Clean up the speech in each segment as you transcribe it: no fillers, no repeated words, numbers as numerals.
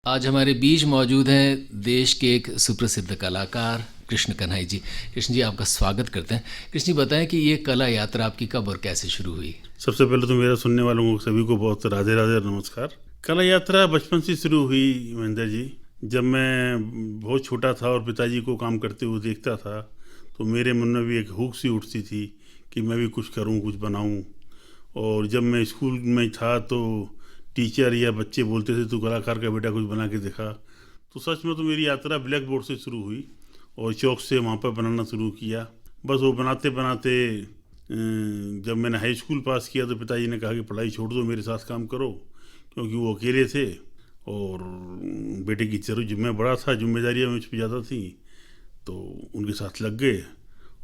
आज हमारे बीच मौजूद हैं देश के एक सुप्रसिद्ध कलाकार कृष्ण कन्हई जी। कृष्ण जी, आपका स्वागत करते हैं। कृष्ण जी, बताएं कि ये कला यात्रा आपकी कब और कैसे शुरू हुई। सबसे पहले तो मेरा सुनने वालों को सभी को बहुत राधे राधे और नमस्कार। कला यात्रा बचपन से शुरू हुई महेंद्र जी। जब मैं बहुत छोटा था और पिताजी को काम करते हुए देखता था तो मेरे मन में भी एक हुक सी उठती थी कि मैं भी कुछ करूं, कुछ बनाऊं। और जब मैं स्कूल में था तो टीचर या बच्चे बोलते थे तू कलाकार का बेटा कुछ बना के दिखा। तो सच में तो मेरी यात्रा ब्लैक बोर्ड से शुरू हुई और चौक से वहाँ पर बनाना शुरू किया। बस वो बनाते बनाते जब मैंने हाई स्कूल पास किया तो पिताजी ने कहा कि पढ़ाई छोड़ दो, मेरे साथ काम करो, क्योंकि वो अकेले थे और बेटे की जरूर मैं बड़ा था, जिम्मेदारियाँ मुझ पर ज़्यादा थी, तो उनके साथ लग गए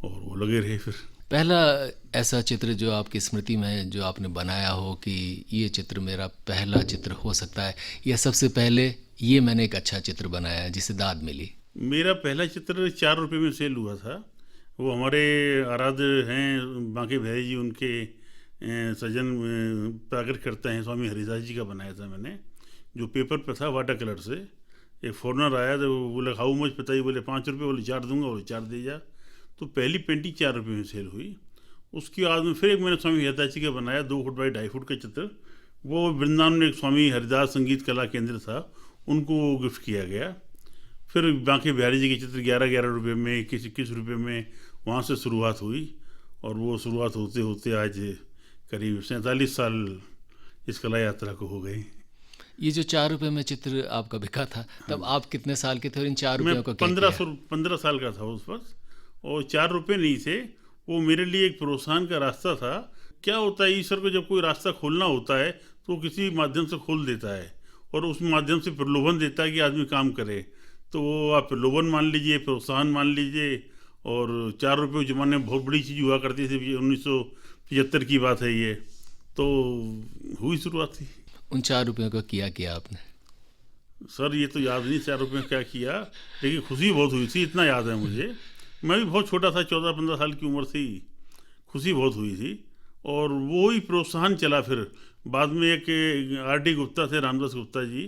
और वो लगे रहे फिर। पहला ऐसा चित्र जो आपकी स्मृति में है, जो आपने बनाया हो कि ये चित्र मेरा पहला चित्र हो सकता है, या सबसे पहले ये मैंने एक अच्छा चित्र बनाया है जिसे दाद मिली। मेरा पहला चित्र 4 रुपये में सेल हुआ था। वो हमारे आराध्य हैं बांके बिहारी जी, उनके सजन प्राकट करते हैं स्वामी हरिदास जी का बनाया था मैंने, जो पेपर पे था वाटर कलर से। एक फॉरनर आया तो वो बोले हाउ मच, पिताजी बोले 5 रुपये, बोले 4 दूंगा, बोले 4 दे जा। तो पहली पेंटिंग 4 रुपये में सेल हुई। उसके बाद में फिर एक मैंने स्वामी हरिदास जी का बनाया 2 फुट बाई 2.5 फुट का चित्र। वो वृंदावन में एक स्वामी हरिदास संगीत कला केंद्र था, उनको गिफ्ट किया गया। फिर बांके बिहारी जी के चित्र 11-11 रुपये में, 21-21 रुपये में, वहाँ से शुरुआत हुई। और वो शुरुआत होते होते आज करीब 47 साल इस कला यात्रा को हो गई। ये जो 4 रुपये में चित्र आपका बिका था, हाँ, तब आप कितने साल के थे और इन चार मैं रुपयों का क्या पंद्रह किया। सौ 15 साल का था उस वक्त। और 4 रुपये नहीं थे, वो मेरे लिए एक प्रोत्साहन का रास्ता था। क्या होता है, ईश्वर को जब कोई रास्ता खोलना होता है तो वो किसी माध्यम से खोल देता है और उस माध्यम से प्रलोभन देता है कि आदमी काम करे। तो वो आप प्रलोभन मान लीजिए, प्रोत्साहन मान लीजिए। और 4 रुपये उस ज़माने में बहुत बड़ी चीज़ हुआ करती थी, 1975 की बात है ये। तो हुई शुरुआत थी। उन 4 रुपयों का किया क्या आपने। सर ये तो याद नहीं 4 रुपये में क्या किया, लेकिन खुशी बहुत हुई थी, इतना याद है मुझे। मैं भी बहुत छोटा था, 14-15 साल की उम्र थी। खुशी बहुत हुई थी और वो ही प्रोत्साहन चला। फिर बाद में एक R.D. गुप्ता थे, रामदास गुप्ता जी,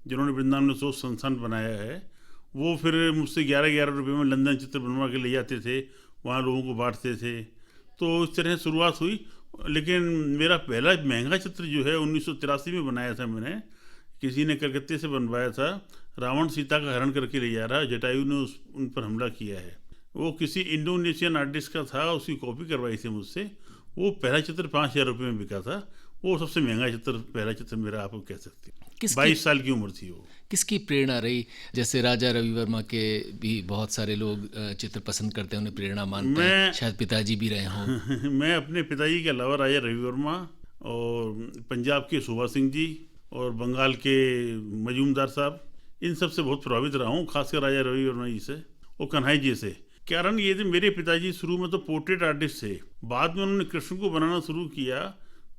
जिन्होंने वृंदावन में सोच संस्थान बनाया है। वो फिर मुझसे 11-11 रुपये में लंदन चित्र बनवा के ले जाते थे, वहाँ लोगों को बांटते थे। तो इस तरह शुरुआत हुई। लेकिन मेरा पहला महंगा चित्र जो है 1983 में बनाया था मैंने, किसी ने कलकत्ते से बनवाया था। रावण सीता का हरण करके ले जा रहा, जटायु ने उन पर हमला किया है। वो किसी इंडोनेशियन आर्टिस्ट का था, उसकी कॉपी करवाई थी मुझसे। वो पहला चित्र 5,000 रुपये में बिका था। वो सबसे महंगा चित्र, पहला चित्र मेरा, आप कह सकते हैं। किसकी 22 साल की उम्र थी वो। किसकी प्रेरणा रही। जैसे राजा रवि वर्मा के भी बहुत सारे लोग चित्र पसंद करते हैं, उन्हें प्रेरणा मानते हैं, मैं शायद पिताजी भी रहे हों। मैं अपने पिताजी के अलावा राजा रवि वर्मा और पंजाब के सुभा सिंह जी और बंगाल के मजूमदार साहब, इन सब से बहुत प्रभावित रहा हूँ, खासकर राजा रवि वर्मा जी से और कन्हई जी से। कारण ये थे, मेरे पिताजी शुरू में तो पोर्ट्रेट आर्टिस्ट थे, बाद में उन्होंने कृष्ण को बनाना शुरू किया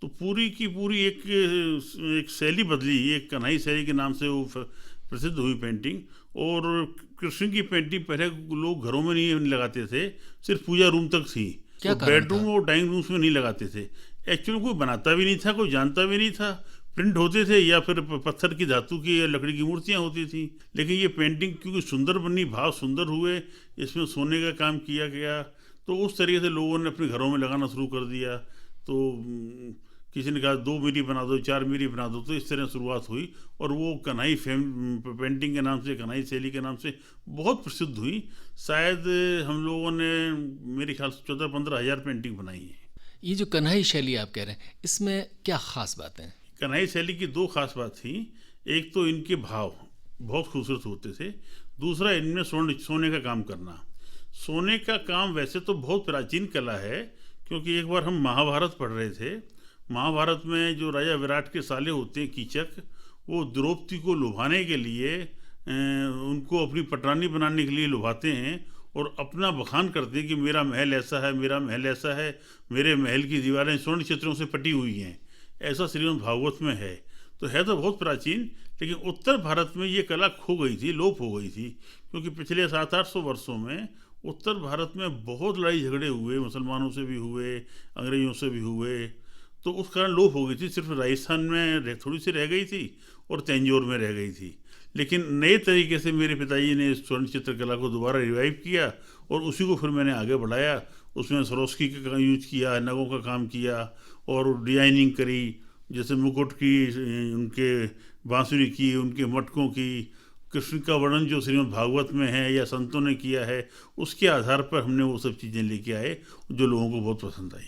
तो पूरी की पूरी एक शैली बदली। एक कन्हई शैली के नाम से वो प्रसिद्ध हुई पेंटिंग। और कृष्ण की पेंटिंग पहले लोग घरों में नहीं लगाते थे, सिर्फ पूजा रूम तक थी। क्या तो कारण था। बेडरूम और डाइनिंग रूम्स में नहीं लगाते थे। एक्चुअली कोई बनाता भी नहीं था, कोई जानता भी नहीं था। प्रिंट होते थे या फिर पत्थर की, धातु की या लकड़ी की मूर्तियाँ होती थी। लेकिन ये पेंटिंग क्योंकि सुंदर बनी, भाव सुंदर हुए, इसमें सोने का काम किया गया, तो उस तरीके से लोगों ने अपने घरों में लगाना शुरू कर दिया। तो किसी ने कहा 2 मीरी बना दो, 4 मीरी बना दो, तो इस तरह शुरुआत हुई। और वो कन्हई पेंटिंग के नाम से, कन्हई शैली के नाम से बहुत प्रसिद्ध हुई। शायद हम लोगों ने मेरे ख्याल से 14-15 हज़ार पेंटिंग बनाई है। ये जो कन्हई शैली आप कह रहे हैं, इसमें क्या खास बातें हैं। कन्हई शैली की 2 खास बात थी। एक तो इनके भाव बहुत खूबसूरत होते थे, दूसरा इनमें सोने का काम करना। सोने का काम वैसे तो बहुत प्राचीन कला है, क्योंकि एक बार हम महाभारत पढ़ रहे थे। महाभारत में जो राजा विराट के साले होते हैं कीचक, वो द्रौपदी को लुभाने के लिए उनको अपनी पटरानी बनाने के लिए लुभाते हैं और अपना बखान करते हैं कि मेरा महल ऐसा है, मेरा महल ऐसा है, मेरे महल की दीवारें स्वर्ण चित्रों से पटी हुई हैं। ऐसा श्रीमद् भागवत में है। तो है तो बहुत प्राचीन, लेकिन उत्तर भारत में ये कला खो गई थी, लोप हो गई थी। क्योंकि पिछले 700-800 वर्षों में उत्तर भारत में बहुत लड़ाई झगड़े हुए, मुसलमानों से भी हुए, अंग्रेजों से भी हुए। तो उस कारण लोप हो गई थी। सिर्फ राजस्थान में थोड़ी सी रह गई थी और तंजौर में रह गई थी। लेकिन नए तरीके से मेरे पिताजी ने स्वर्ण चित्रकला को दोबारा रिवाइव किया और उसी को फिर मैंने आगे बढ़ाया। उसमें सरोस्की का यूज किया, नगों का काम किया और डिजाइनिंग करी, जैसे मुकुट की, उनके बांसुरी की, उनके मटकों की, कृष्ण का वर्णन जो श्रीमद् भागवत में है या संतों ने किया है, उसके आधार पर हमने वो सब चीज़ें लेके आए जो लोगों को बहुत पसंद आई।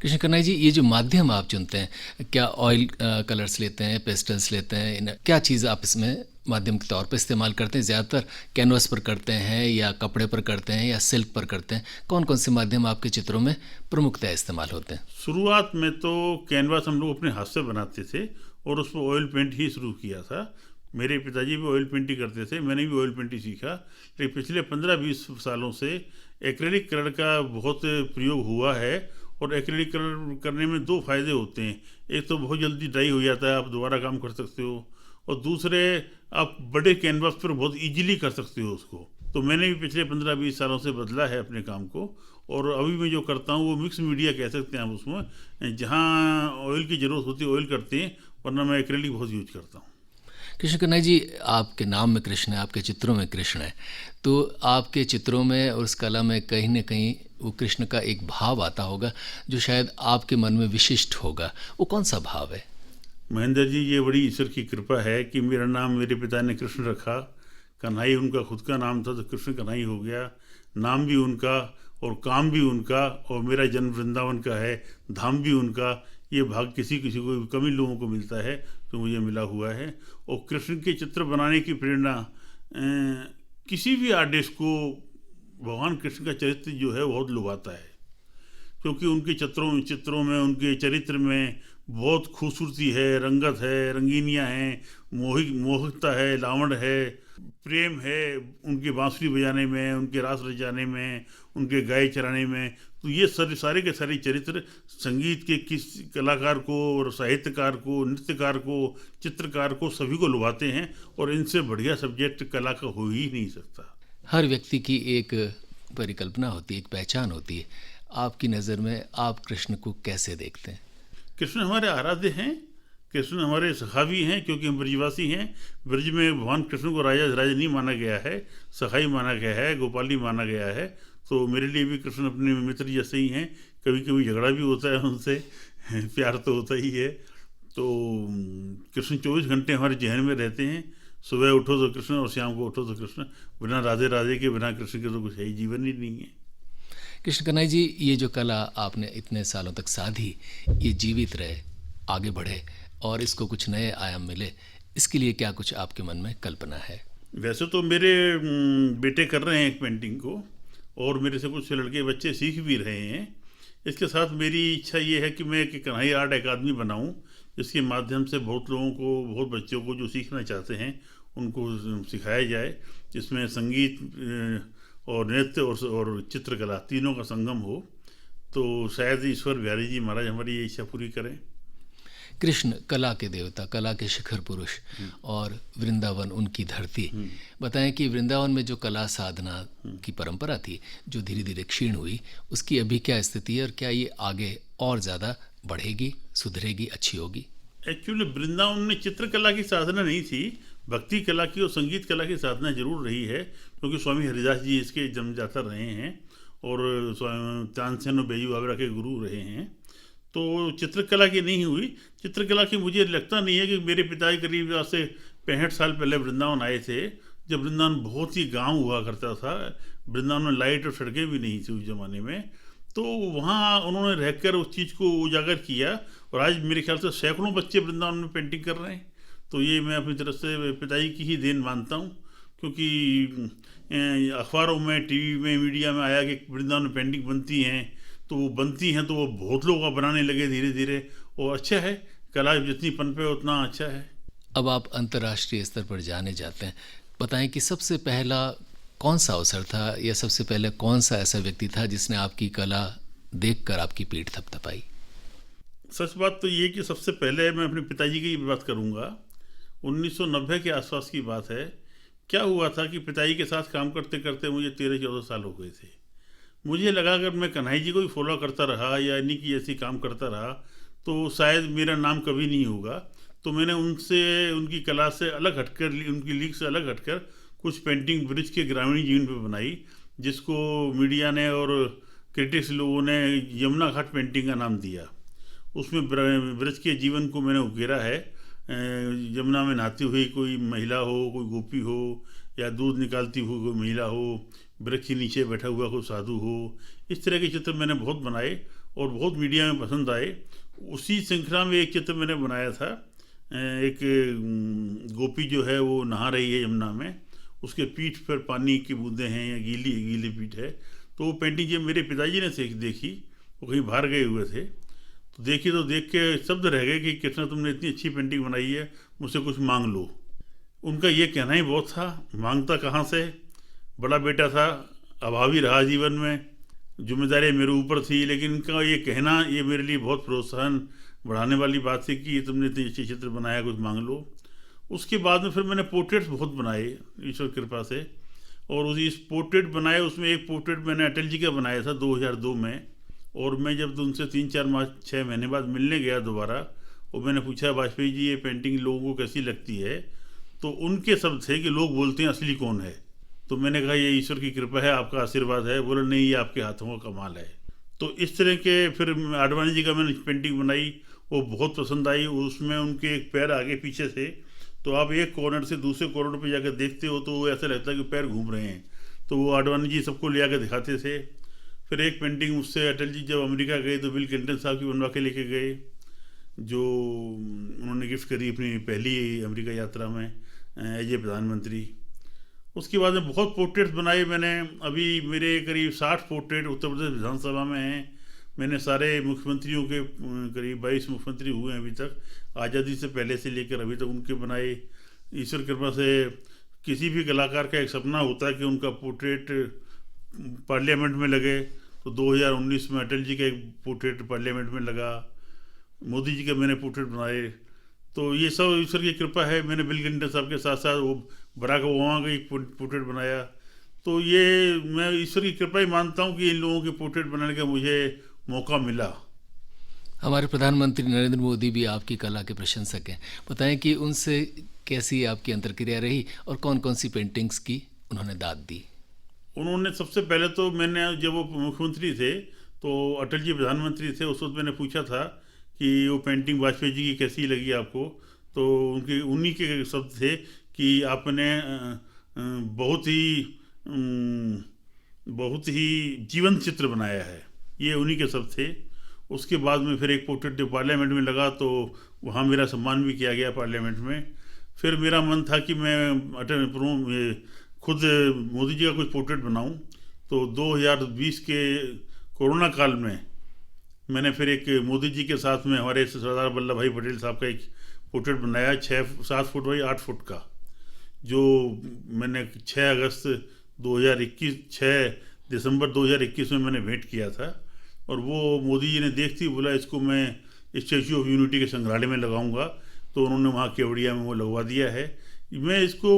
कृष्ण कन्हैया जी, ये जो माध्यम आप चुनते हैं, क्या ऑयल कलर्स लेते हैं, पेस्टल्स लेते हैं, क्या चीज़ आप इसमें माध्यम के तौर पर इस्तेमाल करते हैं? ज़्यादातर कैनवस पर करते हैं या कपड़े पर करते हैं या सिल्क पर करते हैं? कौन कौन से माध्यम आपके चित्रों में प्रमुखतः इस्तेमाल होते हैं? शुरुआत में तो कैनवास हम लोग अपने हाथ से बनाते थे और उस पर ऑयल पेंट ही शुरू किया था। मेरे पिताजी भी ऑयल पेंट ही करते थे, मैंने भी ऑयल पेंट ही सीखा। लेकिन पिछले 15-20 सालों से एक्रेलिक कलर का बहुत प्रयोग हुआ है और एक्रेलिक कलर करने में दो फायदे होते हैं। एक तो बहुत जल्दी ड्राई हो जाता है, आप दोबारा काम कर सकते हो, और दूसरे आप बड़े कैनवास पर बहुत इजीली कर सकते हो उसको। तो मैंने भी पिछले 15-20 सालों से बदला है अपने काम को, और अभी मैं जो करता हूँ वो मिक्स मीडिया कह सकते हैं आप उसमें। जहाँ ऑयल की ज़रूरत होती है ऑयल करते हैं, वरना मैं एक्रेलिक बहुत यूज करता हूँ। कृष्ण कन्हैया जी, आपके नाम में कृष्ण है, आपके चित्रों में कृष्ण है, तो आपके चित्रों में और उस कला में कहीं ना कहीं वो कृष्ण का एक भाव आता होगा जो शायद आपके मन में विशिष्ट होगा। वो कौन सा भाव है? महेंद्र जी, ये बड़ी ईश्वर की कृपा है कि मेरा नाम मेरे पिता ने कृष्ण रखा। कन्हई उनका खुद का नाम था तो कृष्ण कन्हई हो गया। नाम भी उनका और काम भी उनका, और मेरा जन्म वृंदावन का है, धाम भी उनका। ये भाग किसी किसी को, कम ही लोगों को मिलता है, तो मुझे मिला हुआ है। और कृष्ण के चित्र बनाने की प्रेरणा किसी भी आर्टिस्ट को भगवान कृष्ण का चरित्र जो है बहुत लुभाता है, क्योंकि उनके चित्रों में, उनके चरित्र में बहुत खूबसूरती है, रंगत है, रंगीनियाँ हैं, मोहकता है, लावण है, प्रेम है उनके बांसुरी बजाने में, उनके रास रचाने में, उनके गाय चराने में। तो ये सारे के सारे चरित्र संगीत के किस कलाकार को और साहित्यकार को, नृत्यकार को, चित्रकार को, सभी को लुभाते हैं, और इनसे बढ़िया सब्जेक्ट कला का हो ही नहीं सकता। हर व्यक्ति की एक परिकल्पना होती है, एक पहचान होती है। आपकी नज़र में आप कृष्ण को कैसे देखते हैं? कृष्ण हमारे आराध्य हैं, कृष्ण हमारे सखावी हैं, क्योंकि हम ब्रजवासी हैं। ब्रज में भगवान कृष्ण को राजा नहीं माना गया है, सखाई माना गया है, गोपाली माना गया है। तो मेरे लिए भी कृष्ण अपने मित्र जैसे ही हैं। कभी कभी झगड़ा भी होता है उनसे, प्यार तो होता ही है। तो कृष्ण 24 घंटे हमारे जहन में रहते हैं। सुबह उठो तो कृष्ण और शाम को उठो तो कृष्ण। बिना राधे राधे के, बिना कृष्ण के तो कुछ है ही, जीवन ही नहीं है। कृष्ण कन्हैया जी, ये जो कला आपने इतने सालों तक साधी, ये जीवित रहे, आगे बढ़े और इसको कुछ नए आयाम मिले, इसके लिए क्या कुछ आपके मन में कल्पना है? वैसे तो मेरे बेटे कर रहे हैं एक पेंटिंग को, और मेरे से कुछ लड़के बच्चे सीख भी रहे हैं। इसके साथ मेरी इच्छा ये है कि मैं एक कन्हई आर्ट अकादमी बनाऊं, जिसके माध्यम से बहुत लोगों को, बहुत बच्चों को जो सीखना चाहते हैं उनको सिखाया जाए, जिसमें संगीत और नृत्य और चित्रकला तीनों का संगम हो। तो शायद ईश्वर बिहारी जी महाराज हमारी ये इच्छा पूरी करें। कृष्ण कला के देवता, कला के शिखर पुरुष, और वृंदावन उनकी धरती। बताएं कि वृंदावन में जो कला साधना की परंपरा थी, जो धीरे धीरे क्षीण हुई, उसकी अभी क्या स्थिति है और क्या ये आगे और ज़्यादा बढ़ेगी, सुधरेगी, अच्छी होगी? एक्चुअली वृंदावन में चित्रकला की साधना नहीं थी, भक्ति कला की और संगीत कला की साधना जरूर रही है, क्योंकि स्वामी हरिदास जी इसके जन्मदाता रहे हैं और तानसेन और बैजू बावरा के गुरु रहे हैं। तो चित्रकला की नहीं हुई। चित्रकला की मुझे लगता नहीं है कि मेरे पिताजी करीब आज से 65 साल पहले वृंदावन आए थे, जब वृंदावन बहुत ही गांव हुआ करता था। वृंदावन में लाइट और सड़कें भी नहीं थी उस ज़माने में। तो वहाँ उन्होंने रहकर उस चीज़ को उजागर किया, और आज मेरे ख्याल से सैकड़ों बच्चे वृंदावन में पेंटिंग कर रहे हैं। तो ये मैं अपनी तरफ से पिताजी की ही देन मानता हूँ, क्योंकि अखबारों में, टीवी में, मीडिया में आया कि वृंदावन में पेंटिंग बनती हैं, तो वो बनती हैं तो वो बहुत लोग बनाने लगे धीरे धीरे। और अच्छा है, कला जितनी पनपे उतना अच्छा है। अब आप अंतर्राष्ट्रीय स्तर पर जाने जाते हैं, बताएं कि सबसे पहला कौन सा अवसर था, या सबसे पहले कौन सा ऐसा व्यक्ति था जिसने आपकी कला देखकर आपकी पीठ थपथपाई? सच बात तो ये कि सबसे पहले मैं अपने पिताजी की बात करूँगा। 1990 के आसपास की बात है। क्या हुआ था कि पिताजी के साथ काम करते करते मुझे 13-14 साल हो गए थे। मुझे लगा अगर मैं कन्हई जी को ही फॉलो करता रहा या इन्हीं की ऐसी काम करता रहा तो शायद मेरा नाम कभी नहीं होगा। तो मैंने उनसे, उनकी कला से अलग हटकर, उनकी लीक से अलग हटकर कुछ पेंटिंग ब्रिज के ग्रामीण जीवन पे बनाई, जिसको मीडिया ने और क्रिटिक्स लोगों ने यमुना घाट पेंटिंग का नाम दिया। उसमें ब्रज के जीवन को मैंने उकेरा है। यमुना में नहाती हुई कोई महिला हो, कोई गोपी हो, या दूध निकालती हुई कोई महिला हो, वृक्ष के नीचे बैठा हुआ कोई साधु हो, इस तरह के चित्र मैंने बहुत बनाए और बहुत मीडिया में पसंद आए। उसी श्रृंखला में एक चित्र मैंने बनाया था, एक गोपी जो है वो नहा रही है यमुना में, उसके पीठ पर पानी की बूंदें हैं या गीली पीठ है। तो वो पेंटिंग जब मेरे पिताजी ने देखी, वो कहीं बाहर गए हुए थे, तो देखी तो देख के शब्द रह गए कि कृष्णा तुमने इतनी अच्छी पेंटिंग बनाई है, मुझसे कुछ मांग लो। उनका ये कहना ही बहुत था, मांगता कहाँ से, बड़ा बेटा था, अभावी रहा जीवन में, जिम्मेदारी मेरे ऊपर थी, लेकिन इनका ये कहना ये मेरे लिए बहुत प्रोत्साहन बढ़ाने वाली बात थी कि तुमने इतने अच्छे चित्र बनाया, कुछ मांग लो। उसके बाद में फिर मैंने पोर्ट्रेट्स बहुत बनाए ईश्वर कृपा से, और उसी इस पोर्ट्रेट बनाए, उसमें एक पोर्ट्रेट मैंने अटल जी का बनाया था 2002 में। और मैं जब उनसे 3-4 महीने बाद मिलने गया दोबारा, और मैंने पूछा वाजपेयी जी ये पेंटिंग लोगों को कैसी लगती है, तो उनके शब्द थे कि लोग बोलते हैं असली कौन है। तो मैंने कहा ये ईश्वर की कृपा है, आपका आशीर्वाद है। बोले नहीं, ये आपके हाथों का कमाल है। तो इस तरह के फिर आडवाणी जी का मैंने पेंटिंग बनाई, वो बहुत पसंद आई। उसमें उनके एक पैर आगे पीछे थे, तो आप एक कॉर्नर से दूसरे कॉर्नर पे जाकर देखते हो तो वो ऐसा लगता है कि पैर घूम रहे हैं। तो वो आडवाणी जी सबको ले आकर दिखाते थे। फिर एक पेंटिंग उससे अटल जी जब अमेरिका गए तो बिल क्लिंटन साहब की बनवा के लेके गए, जो उन्होंने गिफ्ट करी अपनी पहली अमेरिका यात्रा में एज ए प्रधानमंत्री। उसके बाद में बहुत पोर्ट्रेट्स बनाए मैंने। अभी मेरे करीब 60 पोर्ट्रेट उत्तर प्रदेश विधानसभा में हैं। मैंने सारे मुख्यमंत्रियों के, करीब 22 मुख्यमंत्री हुए हैं अभी तक, आज़ादी से पहले से लेकर अभी तक उनके बनाए। ईश्वर कृपा से किसी भी कलाकार का एक सपना होता है कि उनका पोर्ट्रेट पार्लियामेंट में लगे, तो 2019 में अटल जी का एक पोर्ट्रेट पार्लियामेंट में लगा, मोदी जी का मैंने पोर्ट्रेट बनाए। तो ये सब ईश्वर की कृपा है। मैंने बिल क्लिंटन साहब के साथ साथ वो बराक ओबामा का एक पोर्ट्रेट बनाया। तो ये मैं ईश्वर की कृपा ही मानता हूँ कि इन लोगों के पोर्ट्रेट बनाने का मुझे मौका मिला। हमारे प्रधानमंत्री नरेंद्र मोदी भी आपकी कला के प्रशंसक हैं। बताएं कि उनसे कैसी आपकी अंतर्क्रिया रही और कौन कौन सी पेंटिंग्स की उन्होंने दाद दी। उन्होंने सबसे पहले तो, मैंने जब वो मुख्यमंत्री थे तो अटल जी प्रधानमंत्री थे, उस वक्त मैंने पूछा था कि वो पेंटिंग वाजपेयी जी की कैसी लगी आपको। तो उन्हीं के शब्द थे कि आपने बहुत ही जीवंत चित्र बनाया है, ये उन्हीं के शब्द थे। उसके बाद में फिर एक पोर्ट्रेट जब पार्लियामेंट में लगा तो वहाँ मेरा सम्मान भी किया गया पार्लियामेंट में। फिर मेरा मन था कि मैं खुद मोदी जी का कुछ पोर्ट्रेट बनाऊं। तो 2020 के कोरोना काल में मैंने फिर एक मोदी जी के साथ में हमारे सरदार वल्लभ भाई पटेल साहब का एक पोर्ट्रेट बनाया 7 फुट बाई 8 फुट का, जो मैंने 6 दिसंबर 2021 में मैंने भेंट किया था। और वो मोदी जी ने देखते ही बोला इसको मैं स्टैच्यू ऑफ यूनिटी के संग्रहालय में लगाऊंगा, तो उन्होंने वहाँ केवड़िया में वो लगवा दिया है। मैं इसको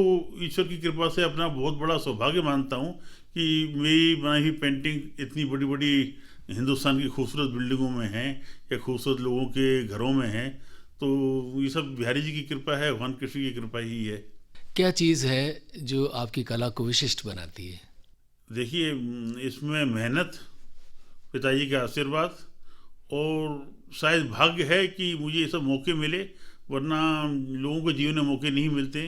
ईश्वर की कृपा से अपना बहुत बड़ा सौभाग्य मानता हूँ कि मेरी बनाई हुई पेंटिंग इतनी बड़ी बड़ी हिंदुस्तान की खूबसूरत बिल्डिंगों में हैं या खूबसूरत लोगों के घरों में हैं। तो ये सब बिहारी जी की कृपा है, भगवान कृष्ण की कृपा ही है। क्या चीज़ है जो आपकी कला को विशिष्ट बनाती है? देखिए, इसमें मेहनत, पिताजी का आशीर्वाद और शायद भाग्य है कि मुझे ये सब मौके मिले, वरना लोगों को जीवन में मौके नहीं मिलते।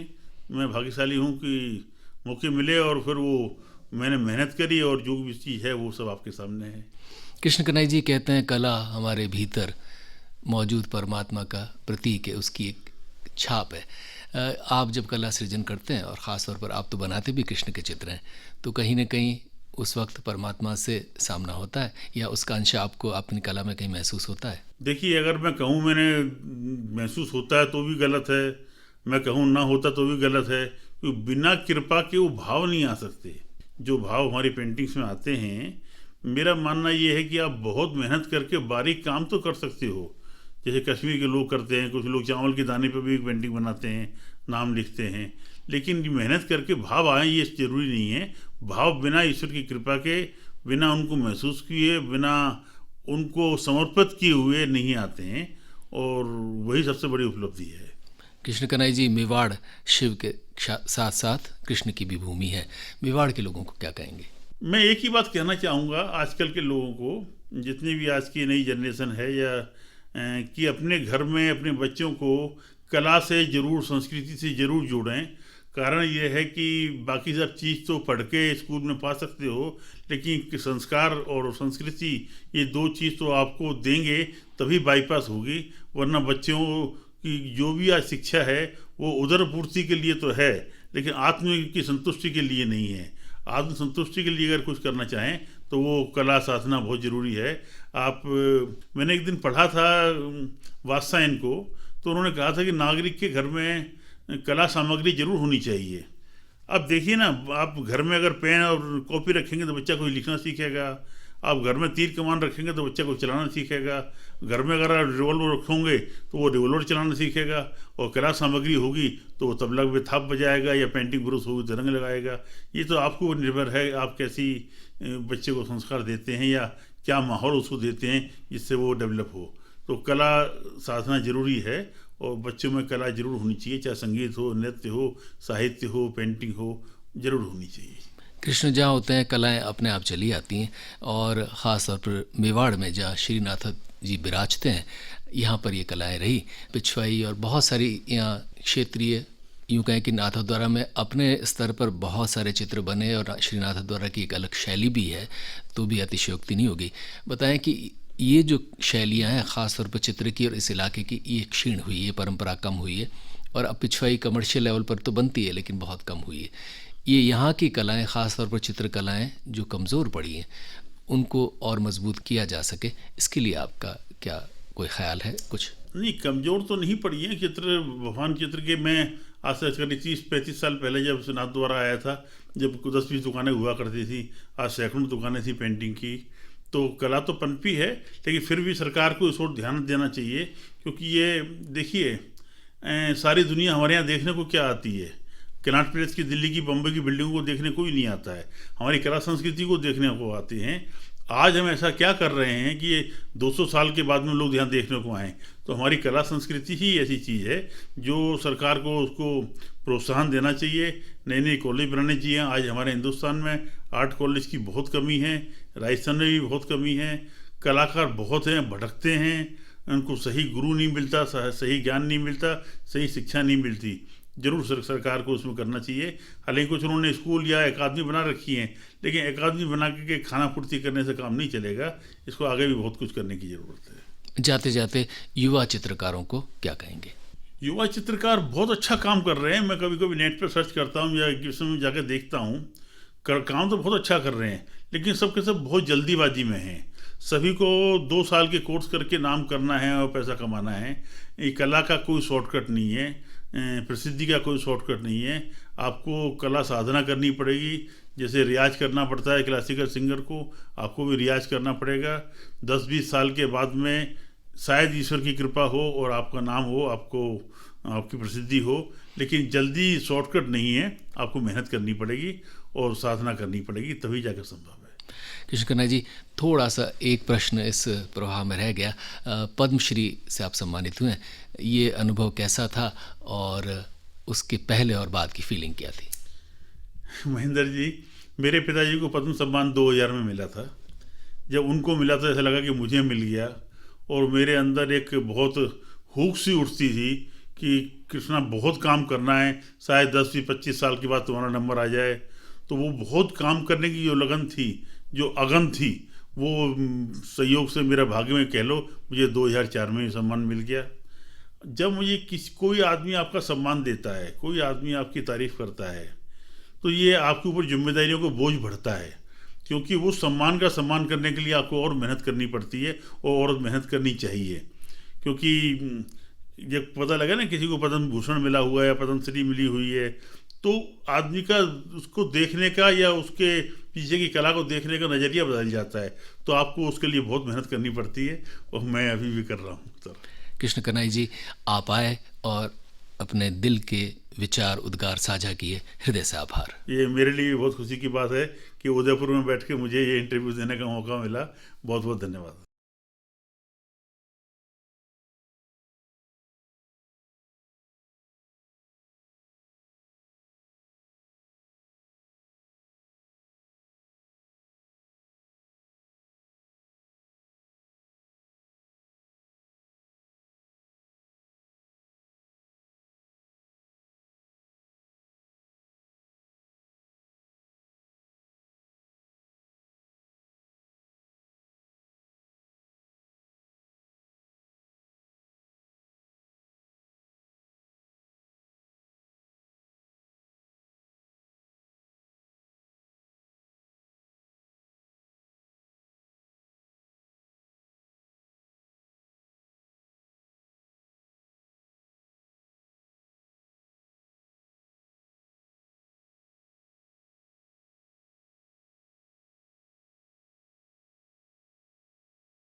मैं भाग्यशाली हूँ कि मौके मिले और फिर वो मैंने मेहनत करी और जो भी चीज़ है वो सब आपके सामने है। कृष्ण कन्हैया जी कहते हैं कला हमारे भीतर मौजूद परमात्मा का प्रतीक है, उसकी एक छाप है। आप जब कला सृजन करते हैं और ख़ास तौर पर आप तो बनाते भी कृष्ण के चित्र हैं, तो कहीं ना कहीं उस वक्त परमात्मा से सामना होता है या उसका अंश आपको अपनी कला में कहीं महसूस होता है? देखिए, अगर मैं कहूँ मैंने महसूस होता है तो भी गलत है, मैं कहूँ ना होता तो भी गलत है, क्योंकि बिना कृपा के वो भाव नहीं आ सकते जो भाव हमारी पेंटिंग्स में आते हैं। मेरा मानना ये है कि आप बहुत मेहनत करके बारीक काम तो कर सकते हो, जैसे कश्मीर के लोग करते हैं, कुछ लोग चावल के दाने पर भी एक पेंटिंग बनाते हैं, नाम लिखते हैं, लेकिन मेहनत करके भाव आए ये ज़रूरी नहीं है। भाव बिना ईश्वर की कृपा के, बिना उनको महसूस किए, बिना उनको समर्पित किए हुए नहीं आते हैं, और वही सबसे बड़ी उपलब्धि है। कृष्ण कन्हैया जी, मेवाड़ शिव के साथ साथ कृष्ण की भी भूमि है। मेवाड़ के लोगों को क्या कहेंगे? मैं एक ही बात कहना चाहूँगा आजकल के लोगों को, जितनी भी आज की नई जनरेशन है, या कि अपने घर में अपने बच्चों को कला से ज़रूर, संस्कृति से ज़रूर जोड़ें। कारण ये है कि बाकी सब चीज़ तो पढ़ के स्कूल में पा सकते हो, लेकिन संस्कार और संस्कृति, ये दो चीज़ तो आपको देंगे तभी बाईपास होगी। वरना बच्चों की जो भी आज शिक्षा है वो उदर पूर्ति के लिए तो है, लेकिन आत्म की संतुष्टि के लिए नहीं है। आत्म संतुष्टि के लिए अगर कुछ करना चाहें तो वो कला साधना बहुत ज़रूरी है। मैंने एक दिन पढ़ा था वात्सायन को, तो उन्होंने कहा था कि नागरिक के घर में कला सामग्री जरूर होनी चाहिए। अब देखिए ना, आप घर में अगर पेन और कॉपी रखेंगे तो बच्चा कुछ लिखना सीखेगा। आप घर में तीर कमान रखेंगे तो बच्चा कुछ चलाना सीखेगा। घर में अगर आप रिवॉल्वर रखोगे तो वो रिवॉल्वर चलाना सीखेगा। और कला सामग्री होगी तो वो तबला में थाप बजाएगा, या पेंटिंग ब्रश होगी तो रंग लगाएगा। ये तो आपको निर्भर है, आप कैसी बच्चे को संस्कार देते हैं या क्या माहौल उसको देते हैं जिससे वो डेवलप हो। तो कला साधना जरूरी है और बच्चों में कला जरूर होनी चाहिए, चाहे संगीत हो, नृत्य हो, साहित्य हो, पेंटिंग हो, जरूर होनी चाहिए। कृष्ण जहाँ होते हैं कलाएं अपने आप चली आती हैं, और ख़ास तौर पर मेवाड़ में जहाँ श्रीनाथ जी विराजते हैं, यहाँ पर ये कलाएं रही। पिछवाई और बहुत सारी यहाँ क्षेत्रीय, यूँ कहें कि नाथद्वारा में अपने स्तर पर बहुत सारे चित्र बने, और श्रीनाथद्वारा की एक अलग शैली भी है, तो भी अतिशयोक्ति नहीं होगी। बताएं कि ये जो शैलियाँ हैं ख़ास तौर पर चित्र की और इस इलाके की, ये क्षीण हुई, ये परंपरा कम हुई है, और अब पिछवाई कमर्शियल लेवल पर तो बनती है लेकिन बहुत कम हुई है। ये यहाँ की कलाएं, ख़ास तौर पर चित्रकलाएं जो कमज़ोर पड़ी हैं, उनको और मजबूत किया जा सके, इसके लिए आपका क्या कोई ख्याल है? कुछ नहीं, कमज़ोर तो नहीं पड़ी है चित्र, भगवान चित्र के। मैं आज से करीब 30-35 साल पहले जब नाथ द्वारा आया था, जब 10-20 दुकानें हुआ करती थी, आज सैकड़ों दुकानें थी पेंटिंग की। तो कला तो पनपी है, लेकिन फिर भी सरकार को इस ओर ध्यान देना चाहिए। क्योंकि ये देखिए, सारी दुनिया हमारे यहाँ देखने को क्या आती है? कनॉट प्लेस की, दिल्ली की, बम्बई की बिल्डिंगों को देखने को ही नहीं आता है। हमारी कला संस्कृति को देखने को आते हैं। आज हम ऐसा क्या कर रहे हैं कि ये 200 साल के बाद में लोग यहाँ देखने को आएँ? तो हमारी कला संस्कृति ही ऐसी चीज़ है जो सरकार को उसको प्रोत्साहन देना चाहिए। नए नए कॉलेज बनाने चाहिए। आज हमारे हिंदुस्तान में आर्ट कॉलेज की बहुत कमी है, राजस्थान में भी बहुत कमी है। कलाकार बहुत हैं, भटकते हैं, उनको सही गुरु नहीं मिलता, सही ज्ञान नहीं मिलता, सही शिक्षा नहीं मिलती। जरूर सरकार को उसमें करना चाहिए। हालांकि कुछ उन्होंने स्कूल या अकादमी बना रखी हैं, लेकिन अकादमी बना के खाना पूर्ति करने से काम नहीं चलेगा। इसको आगे भी बहुत कुछ करने की ज़रूरत है। जाते जाते युवा चित्रकारों को क्या कहेंगे? युवा चित्रकार बहुत अच्छा काम कर रहे हैं। मैं कभी कभी नेट पर सर्च करता हूँ या किसी में जाकर देखता हूँ, काम तो बहुत अच्छा कर रहे हैं, लेकिन सब के सब बहुत जल्दीबाजी में हैं। सभी को 2 साल के कोर्स करके नाम करना है और पैसा कमाना है। ये कला का कोई शॉर्टकट नहीं है, प्रसिद्धि का कोई शॉर्टकट नहीं है। आपको कला साधना करनी पड़ेगी। जैसे रियाज करना पड़ता है क्लासिकल सिंगर को, आपको भी रियाज करना पड़ेगा। 10-20 साल के बाद में शायद ईश्वर की कृपा हो और आपका नाम हो, आपकी प्रसिद्धि हो। लेकिन जल्दी शॉर्टकट नहीं है, आपको मेहनत करनी पड़ेगी और साधना करनी पड़ेगी, तभी जाकर संभव है। कृष्ण कन्हैया जी, थोड़ा सा एक प्रश्न इस प्रवाह में रह गया। पद्मश्री से आप सम्मानित हुए, ये अनुभव कैसा था और उसके पहले और बाद की फीलिंग क्या थी? महेंद्र जी, मेरे पिताजी को पद्म सम्मान 2000 में मिला था। जब उनको मिला तो ऐसा लगा कि मुझे मिल गया, और मेरे अंदर एक बहुत हुक सी उठती थी कि कृष्णा बहुत काम करना है, शायद 10-25 साल के बाद तुम्हारा नंबर आ जाए। तो वो बहुत काम करने की जो लगन थी, जो अगन थी, वो संयोग से मेरा भाग्य में कह लो, मुझे 2004 में सम्मान मिल गया। जब मुझे कोई आदमी आपका सम्मान देता है, कोई आदमी आपकी तारीफ करता है, तो ये आपके ऊपर जिम्मेदारियों को बोझ बढ़ता है। क्योंकि वो सम्मान का सम्मान करने के लिए आपको और मेहनत करनी पड़ती है और मेहनत करनी चाहिए। क्योंकि जब पता लगा ना किसी को पद्म भूषण मिला हुआ है या पद्मश्री मिली हुई है, तो आदमी का उसको देखने का या उसके पीछे की कला को देखने का नज़रिया बदल जाता है। तो आपको उसके लिए बहुत मेहनत करनी पड़ती है, और मैं अभी भी कर रहा हूँ। कृष्ण कन्हैया जी, आप आए और अपने दिल के विचार उद्गार साझा किए, हृदय से आभार। ये मेरे लिए भी बहुत खुशी की बात है कि उदयपुर में बैठ के मुझे ये इंटरव्यू देने का मौका मिला। बहुत बहुत धन्यवाद।